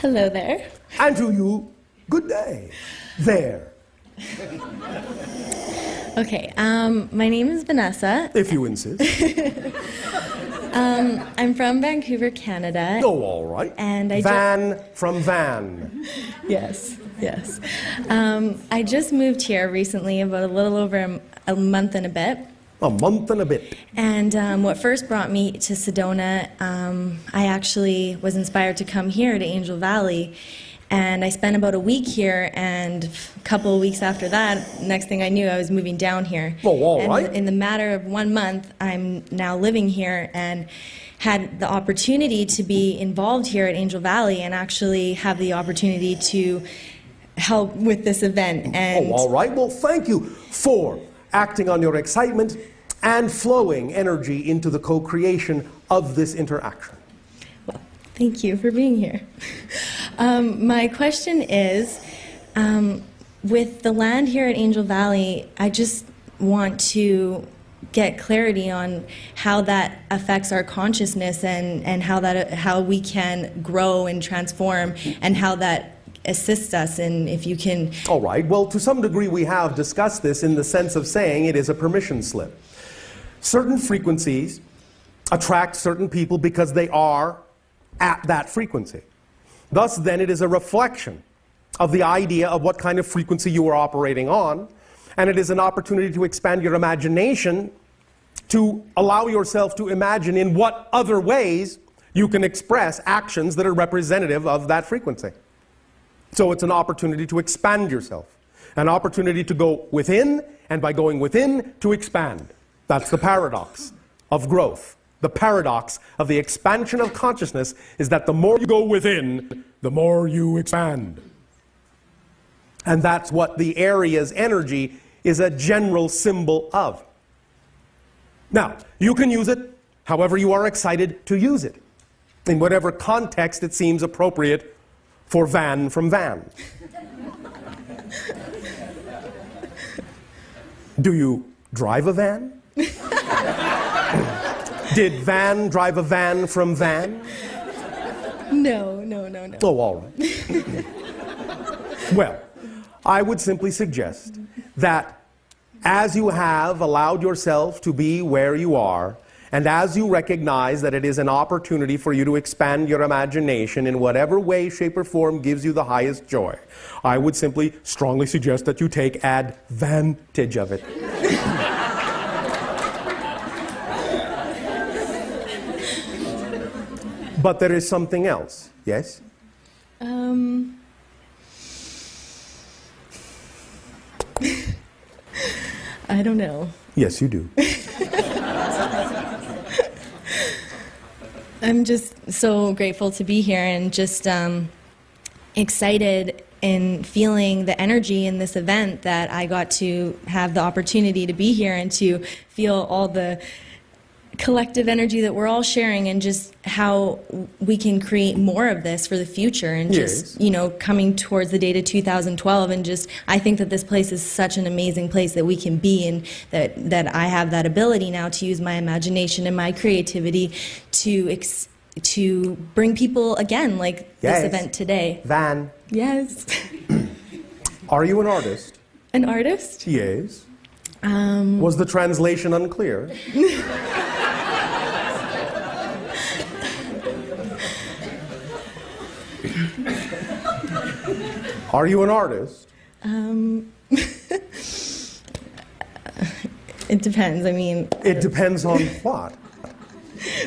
Hello there. And to you, good day. There. Okay, my name is Vanessa. If you insist. I'm from Vancouver, Canada. Oh, all right. And Van from van. Yes, yes. I just moved here recently, about a little over a month and a bit. A month and a bit. And what first brought me to Sedona, I actually was inspired to come here to Angel Valley. And I spent about a week here, and a couple of weeks after that, next thing I knew, I was moving down here. Oh, all right. In the matter of 1 month, I'm now living here and had the opportunity to be involved here at Angel Valley and actually have the opportunity to help with this event. And Oh, all right. Well, thank you for acting on your excitement and flowing energy into the co-creation of this interaction. well, thank you for being here. My question is, with the land here at Angel Valley, I just want to get clarity on how that affects our consciousness and how we can grow and transform, and how that assists us. And if you can... All right. Well, to some degree we have discussed this in the sense of saying it is a permission slip. Certain frequencies attract certain people because they are at that frequency. Thus, then, it is a reflection of the idea of what kind of frequency you are operating on, and it is an opportunity to expand your imagination, to allow yourself to imagine in what other ways you can express actions that are representative of that frequency. So it's an opportunity to expand yourself, an opportunity to go within, and by going within, to expand. That's the paradox of growth. The paradox of the expansion of consciousness is that the more you go within, the more you expand. And that's what the area's energy is a general symbol of. Now, you can use it however you are excited to use it, in whatever context it seems appropriate for van from van. Do you drive a van? Did van drive a van from van? No. Oh, all right. Well, I would simply suggest that as you have allowed yourself to be where you are, and as you recognize that it is an opportunity for you to expand your imagination in whatever way, shape, or form gives you the highest joy, I would simply strongly suggest that you take advantage of it. But there is something else, yes? I don't know. Yes, you do. I'm just so grateful to be here and just excited in feeling the energy in this event, that I got to have the opportunity to be here and to feel all the collective energy that we're all sharing, and just how we can create more of this for the future, and just, you know, coming towards the date of 2012, and just, I think that this place is such an amazing place that we can be, and that I have that ability now to use my imagination and my creativity to bring people again, like this event today. Van. Yes. Are you an artist? An artist? Yes. Was the translation unclear? Are you an artist? It depends. I mean... It depends on what?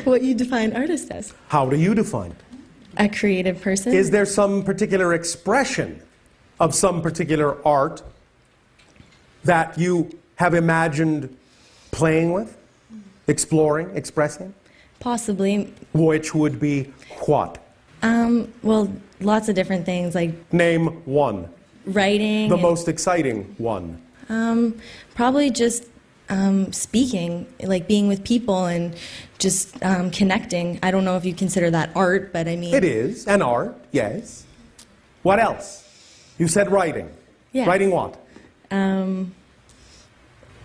What you define artist as. How do you define it? A creative person. Is there some particular expression of some particular art that you have imagined playing with, exploring, expressing? Possibly. Which would be what? Well, lots of different things, like... Name one. Writing. The most exciting one. Probably just speaking, like being with people and just connecting. I don't know if you consider that art, but I mean... It is an art, yes. What else? You said writing. Yeah. Writing what?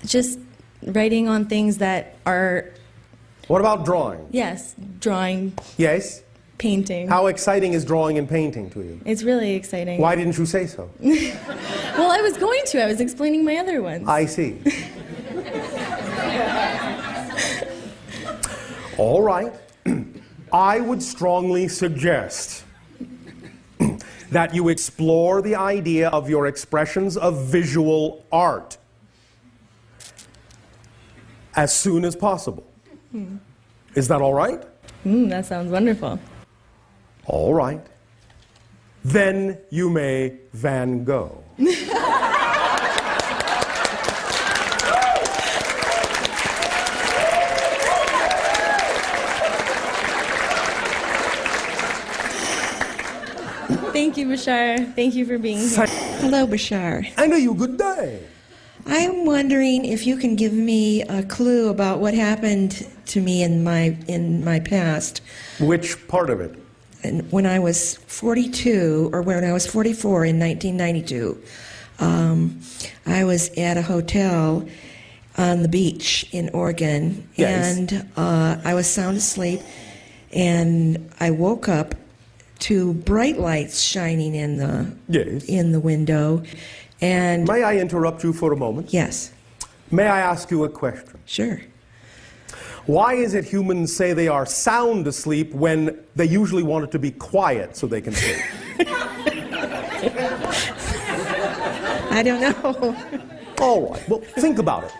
Just writing on things that are... What about drawing? Yes, drawing. Yes. Painting. How exciting is drawing and painting to you? It's really exciting. Why didn't you say so? Well, I was going to. I was explaining my other ones. I see. All right. I would strongly suggest that you explore the idea of your expressions of visual art as soon as possible. Is that all right? That sounds wonderful. All right. Then you may Van Gogh. Thank you, Bashar. Thank you for being here. Hello, Bashar. And you good day. I'm wondering if you can give me a clue about what happened to me in my past. Which part of it? And when I was 42, or when I was 44 in 1992, I was at a hotel on the beach in Oregon, Yes. and I was sound asleep, and I woke up to bright lights shining in Yes. the window, and May I interrupt you for a moment? yes, May I ask you a question? sure. Why is it humans say they are sound asleep when they usually want it to be quiet so they can sleep? I don't know. All right, well, think about it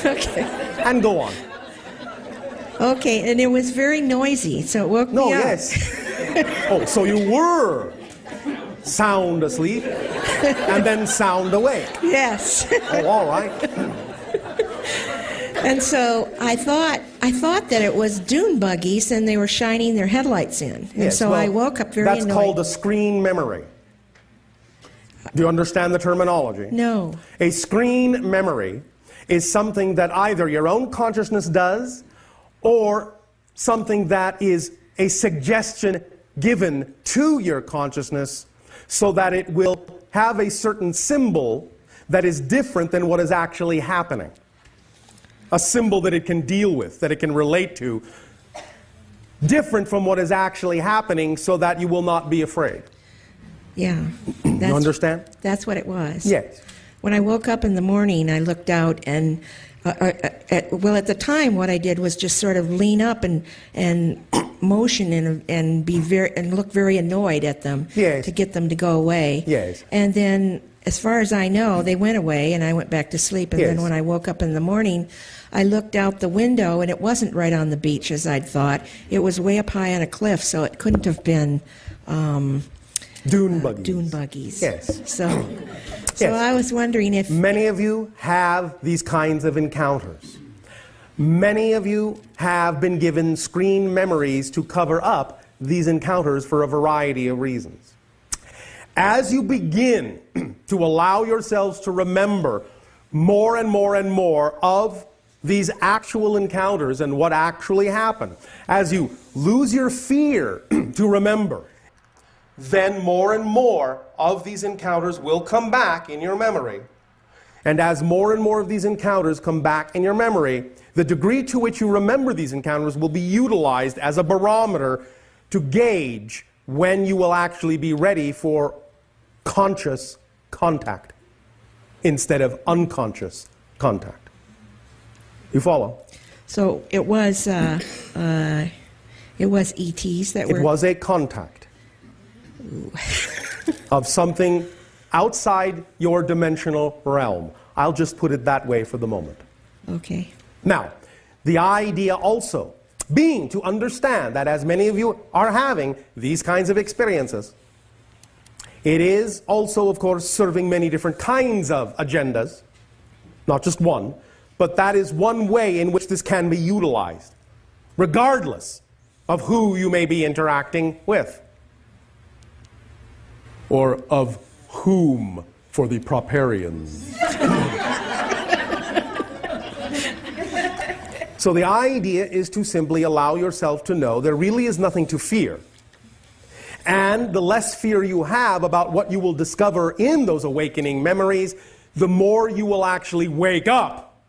Okay. and go on. Okay, and it was very noisy, so it woke No, me up. yes. Oh, so you were sound asleep and then sound awake. Yes. Oh, all right. And so I thought that it was dune buggies, and they were shining their headlights in. And Yes, so well, I woke up very that's annoyed. called a screen memory. Do you understand the terminology? No. A screen memory is something that either your own consciousness does or something that is a suggestion given to your consciousness so that it will have a certain symbol that is different than what is actually happening. A symbol that it can deal with, that it can relate to, different from what is actually happening so that you will not be afraid. Yeah. You understand? That's what it was. Yes. When I woke up in the morning, I looked out, and well, at the time, what I did was just sort of lean up and motion and be and look very annoyed at them. Yes. To get them to go away. Yes. And then, as far as I know, they went away, and I went back to sleep. And Yes. then when I woke up in the morning, I looked out the window, and it wasn't right on the beach as I'd thought. It was way up high on a cliff, so it couldn't have been Dune buggies. dune buggies. Yes. So Yes. I was wondering if Many of you have these kinds of encounters. Many of you have been given screen memories to cover up these encounters for a variety of reasons. As you begin to allow yourselves to remember more and more and more of these actual encounters and what actually happened, as you lose your fear to remember, then more and more of these encounters will come back in your memory. And as more and more of these encounters come back in your memory, the degree to which you remember these encounters will be utilized as a barometer to gauge when you will actually be ready for conscious contact instead of unconscious contact. You follow? So it was ETs that It were. was a contact of something outside your dimensional realm. I'll just put it that way for the moment. Okay. Now, the idea also being to understand that as many of you are having these kinds of experiences, it is also, of course, serving many different kinds of agendas, not just one, but that is one way in which this can be utilized, regardless of who you may be interacting with, or of whom for the Properians. So the idea is to simply allow yourself to know there really is nothing to fear. And the less fear you have about what you will discover in those awakening memories, the more you will actually wake up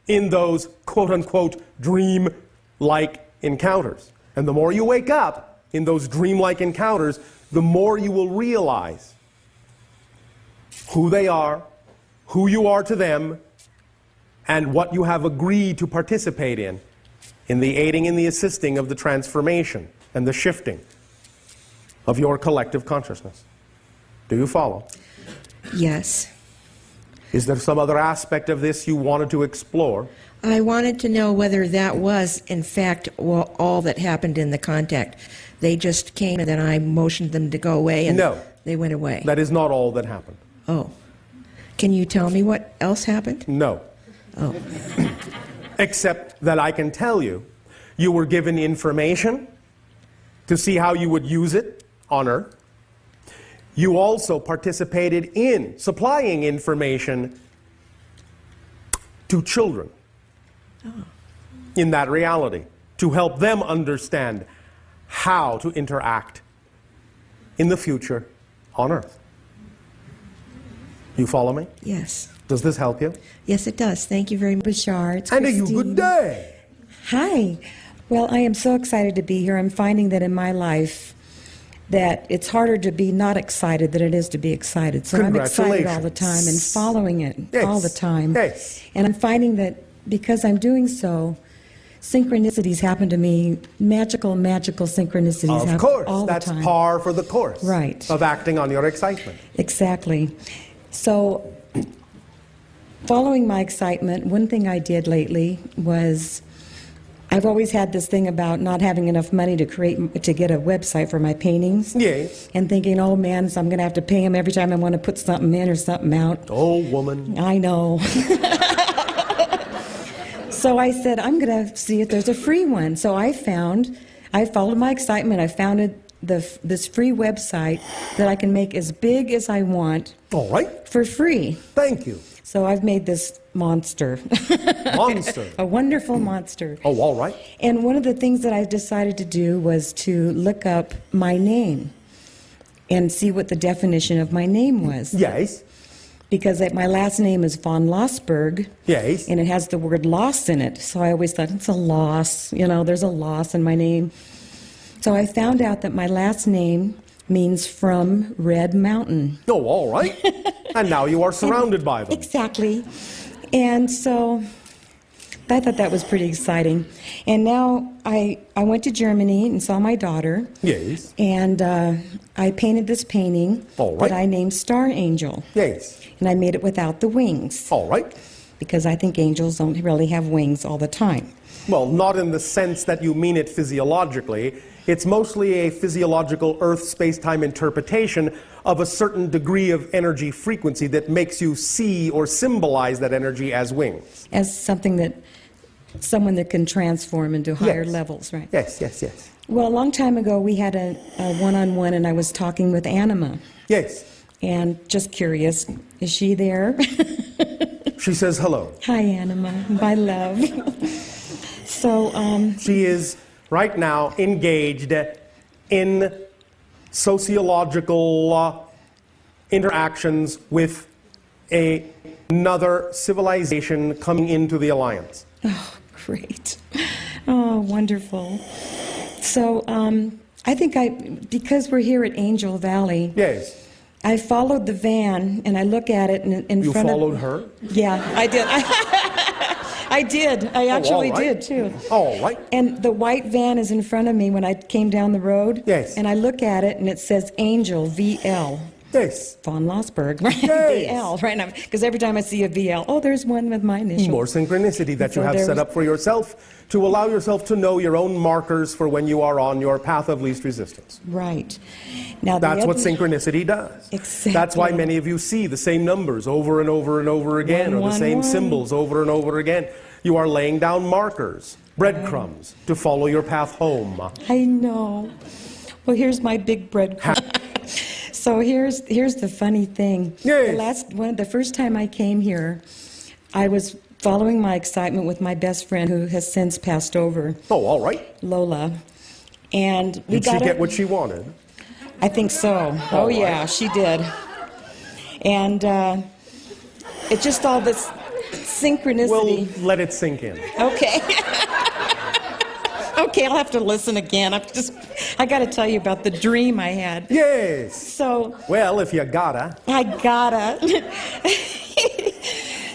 in those quote-unquote dream-like encounters. And the more you wake up, in those dreamlike encounters, the more you will realize who they are, who you are to them, and what you have agreed to participate in the aiding and the assisting of the transformation and the shifting of your collective consciousness. Do you follow? Yes. Is there some other aspect of this you wanted to explore? I wanted to know whether that was, in fact, all that happened in the contact. They just came and then I motioned them to go away and No. they went away. That is not all that happened. Oh. Can you tell me what else happened? No. Oh. Except that I can tell you, you were given information to see how you would use it on Earth. You also participated in supplying information to children in that reality to help them understand how to interact in the future on Earth. You follow me? Yes. Does this help you? Yes, it does. Thank you very much. Bashar, it's And a you Christine. good day. Hi. Well, I am so excited to be here. I'm finding that in my life that it's harder to be not excited than it is to be excited. So I'm excited all the time and following it all the time. Yes. And I'm finding that because I'm doing so, synchronicities happen to me, magical synchronicities Of happen course, all that's the time. par for the course Right. of acting on your excitement. Exactly. So, following my excitement, one thing I did lately was I've always had this thing about not having enough money to get a website for my paintings. Yes. And thinking, oh man, so I'm going to have to pay him every time I want to put something in or something out. Oh, woman. I know. So I said, I'm going to see if there's a free one. So I followed my excitement. I found this free website that I can make as big as I want All right. for free. Thank you. So I've made this monster. Monster. A wonderful monster. Oh, all right. And one of the things that I decided to do was to look up my name and see what the definition of my name was. Yes. Because my last name is von Lossberg. Yes. And it has the word loss in it. So I always thought, it's a loss. There's a loss in my name. So I found out that my last name means from Red Mountain. Oh, all right. And now you are surrounded by them. Exactly. And so I thought that was pretty exciting. And now I went to Germany and saw my daughter. Yes. And I painted this painting All right. that I named Star Angel. Yes. And I made it without the wings. All right. Because I think angels don't really have wings all the time. Well, not in the sense that you mean it physiologically. It's mostly a physiological Earth space-time interpretation of a certain degree of energy frequency that makes you see or symbolize that energy as wings. As someone that can transform into higher Yes. levels, right? Yes, yes, yes. Well, a long time ago, we had a one-on-one, and I was talking with Anima. Yes. And just curious, is she there? She says hello. Hi, Anima, my love. So, She is right now engaged in sociological interactions with another civilization coming into the alliance. oh, great. Oh, wonderful. So, I think because we're here at Angel Valley, Yes. I followed the van, and I look at it in You front of... followed her? Yeah, I did. I did. I actually all right. did, too. All right. And the white van is in front of me when I came down the road. Yes. And I look at it, and it says Angel VL. Yes. Von Lossberg, right? Yes. VL, right now. Because every time I see a VL, oh, there's one with my initials. More synchronicity that you So have there set was- up for yourself to allow yourself to know your own markers for when you are on your path of least resistance. Right. Now, the That's what other- synchronicity does. Exactly. That's why many of you see the same numbers over and over and over again, or the same 111. symbols over and over again. You are laying down markers, breadcrumbs, to follow your path home. I know. Well, here's my big breadcrumb. So here's the funny thing. Yes. The first time I came here, I was following my excitement with my best friend who has since passed over, Oh, all right. Lola. And we Did she got get her- what she wanted? I think so. Oh, yeah, she did. And it's just all this synchronicity. Well, let it sink in. Okay. Okay, I'll have to listen again. I got to tell you about the dream I had. Yes. So Well, if you gotta. I gotta.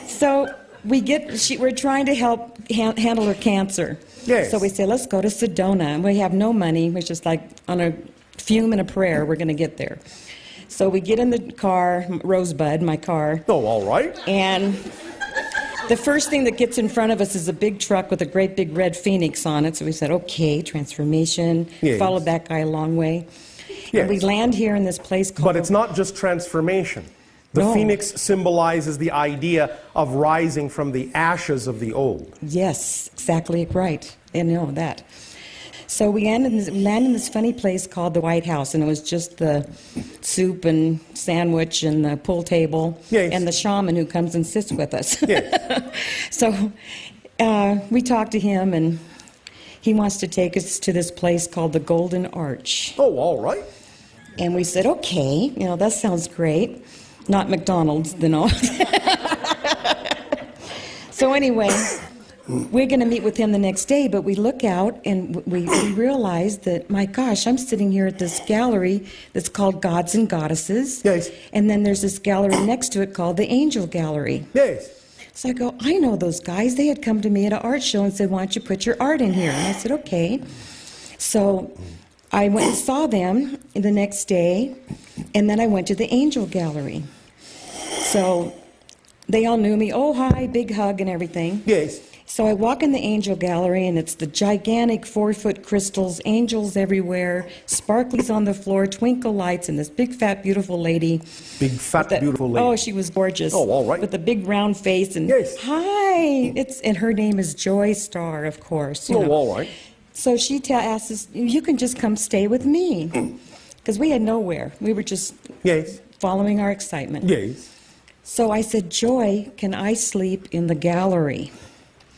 So we're trying to help handle her cancer. Yes. So we say, let's go to Sedona. And we have no money. We're just like on a fume and a prayer, we're going to get there. So we get in the car, Rosebud, my car. Oh, all right. And the first thing that gets in front of us is a big truck with a great big red phoenix on it. So we said, okay, transformation. Yes. Followed that guy a long way. Yes. And we land here in this place called... But it's not just transformation. The No. phoenix symbolizes the idea of rising from the ashes of the old. Yes, exactly right. I know that. So we land in this funny place called the White House, and it was just the soup and sandwich and the pool table, Yes. and the shaman who comes and sits with us. Yes. So we talked to him, and he wants to take us to this place called the Golden Arch. Oh, all right. And we said, okay, that sounds great. Not McDonald's, no. So anyway, we're going to meet with him the next day, but we look out and we realize that, my gosh, I'm sitting here at this gallery that's called Gods and Goddesses. Yes. And then there's this gallery next to it called the Angel Gallery. Yes. So I go, I know those guys. They had come to me at an art show and said, why don't you put your art in here? And I said, okay. So I went and saw them the next day, and then I went to the Angel Gallery. So they all knew me. Oh, hi, big hug and everything. Yes. So I walk in the Angel Gallery, and it's the gigantic 4-foot crystals, angels everywhere, sparklies on the floor, twinkle lights, and this big, fat, beautiful lady. Big, fat, beautiful lady. Oh, she was gorgeous. Oh, all right. With a big round face. And Yes. hi. And her name is Joy Star, of course. Oh, all right. So she asked us, you can just come stay with me. Because we had nowhere. We were just Yes. following our excitement. Yes. So I said, Joy, can I sleep in the gallery?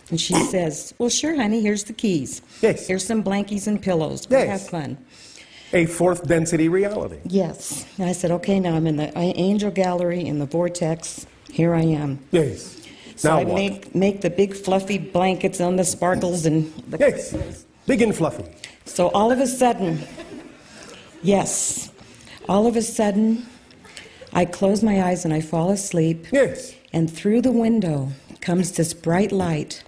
And she says, well, sure, honey, here's the keys. Yes. Here's some blankies and pillows. Go Yes. have fun. A fourth density reality. Yes. And I said, okay, now I'm in the Angel Gallery in the vortex. Here I am. Yes. So Now I what? make the big fluffy blankets on the sparkles and the Yes. Big and fluffy. So all of a sudden, I close my eyes and I fall asleep. Yes. And through the window comes this bright light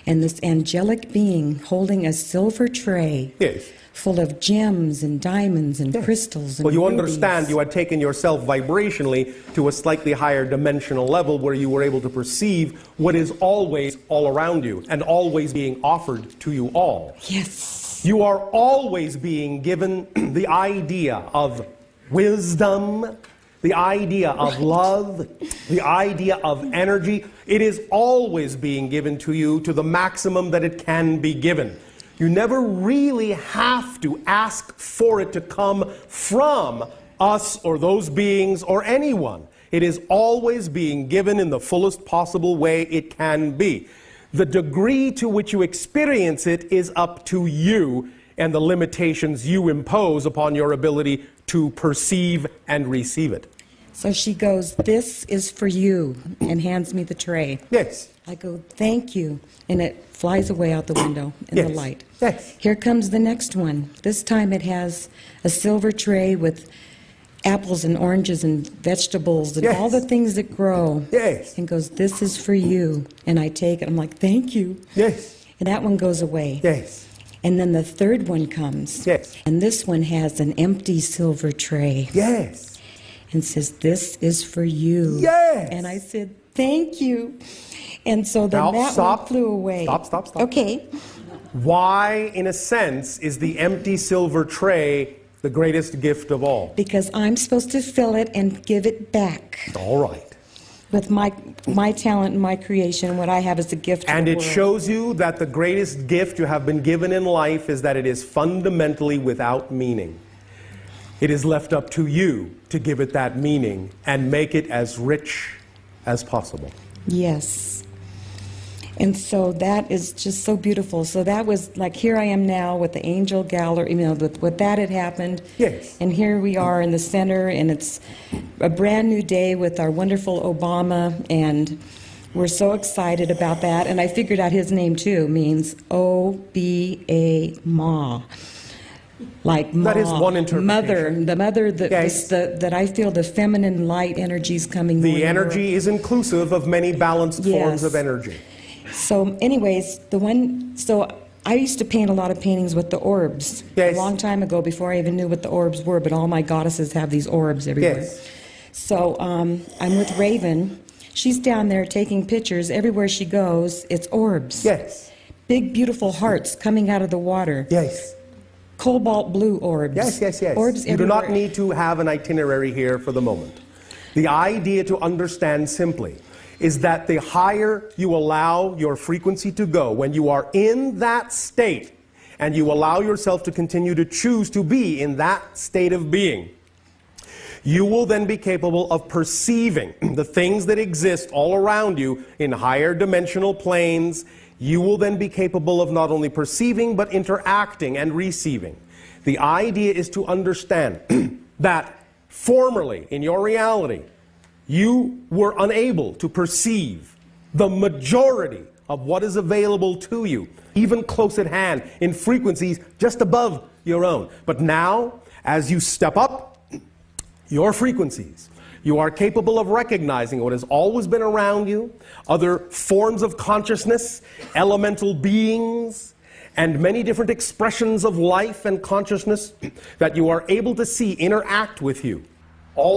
and this angelic being holding a silver tray Yes. full of gems and diamonds and crystals and Well, you rubies. understand you had taken yourself vibrationally to a slightly higher dimensional level where you were able to perceive what is always all around you and always being offered to you all. Yes. You are always being given the idea of wisdom, the idea of love, the idea of energy. It is always being given to you to the maximum that it can be given. You never really have to ask for it to come from us or those beings or anyone. It is always being given in the fullest possible way it can be. The degree to which you experience it is up to you and the limitations you impose upon your ability to perceive and receive it. So she goes, this is for you, and hands me the tray. Yes. I go, thank you. And it flies away out the window in the Yes. light. Yes. Here comes the next one. This time it has a silver tray with apples and oranges and vegetables and Yes. all the things that grow. Yes. And goes, this is for you. And I take it. I'm like, thank you. Yes. And that one goes away. Yes. And then the third one comes. Yes. And this one has an empty silver tray. Yes. And says, this is for you. Yes. And I said, thank you. And so then Now, that stop. one flew away. Stop. Okay. Why, in a sense, is the empty silver tray the greatest gift of all? Because I'm supposed to fill it and give it back All right. with my talent and my creation, what I have as a gift to And the it world. shows you that the greatest gift you have been given in life is that it is fundamentally without meaning. It is left up to you to give it that meaning and make it as rich as possible. Yes. And so that is just so beautiful. So that was like, here I am now with the Angel Gallery, with that had happened. Yes. And here we are in the center, and it's a brand new day with our wonderful Obama, and We're so excited about that, and I figured out his name too, means O-B-A, Ma. Like Ma, That is one interpretation. mother, the mother Yes. that I feel the feminine light energies coming. more The and more. energy is inclusive of many balanced forms Yes. of energy. So anyways, so I used to paint a lot of paintings with the orbs Yes. a long time ago before I even knew what the orbs were, but all my goddesses have these orbs everywhere. Yes. So I'm with Raven. She's down there taking pictures. Everywhere she goes, it's orbs. Yes. Big, beautiful hearts coming out of the water. Yes. Cobalt blue orbs. Yes, yes, yes. Orbs You do everywhere. not need to have an itinerary here for the moment. The idea to understand simply is that the higher you allow your frequency to go, when you are in that state, and you allow yourself to continue to choose to be in that state of being, you will then be capable of perceiving the things that exist all around you in higher dimensional planes. You will then be capable of not only perceiving, but interacting and receiving. The idea is to understand that formerly in your reality, you were unable to perceive the majority of what is available to you, even close at hand, in frequencies just above your own. But now, as you step up your frequencies, you are capable of recognizing what has always been around you, other forms of consciousness, elemental beings, and many different expressions of life and consciousness that you are able to see interact with you. All